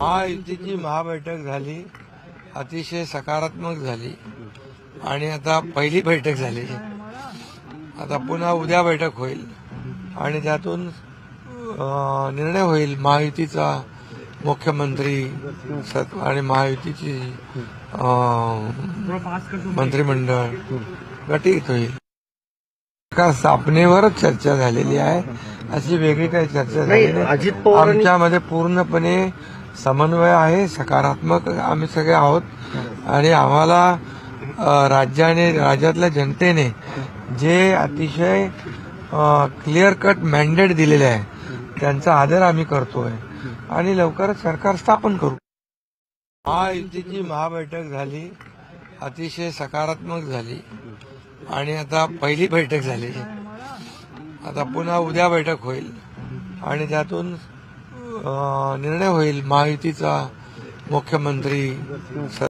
महायुतीची महाबैठक झाली, अतिशय सकारात्मक झाली आणि आता पहिली बैठक झाली. आता पुन्हा उद्या बैठक होईल आणि त्यातून निर्णय होईल. महायुतीचा मुख्यमंत्री आणि महायुतीची मंत्रिमंडळ गटीत होईल. सरकार स्थापनेवरच चर्चा झालेली आहे, अशी वेगळी काही चर्चा झाली नाही. आमच्यामध्ये पूर्णपणे समन्वय आहे, सकारात्मक आम्ही सगळे आहोत आणि आम्हाला राज्यातल्या जनतेने जे अतिशय क्लिअर कट मॅन्डेट दिलेले आहे त्यांचा आदर आम्ही करतोय आणि लवकरच सरकार स्थापन करू. महायुतीची महाबैठक झाली, अतिशय सकारात्मक झाली आणि आता पहिली बैठक झाली. आता पुन्हा उद्या बैठक होईल आणि त्यातून निर्णय होईल. महायुतीचा मुख्यमंत्री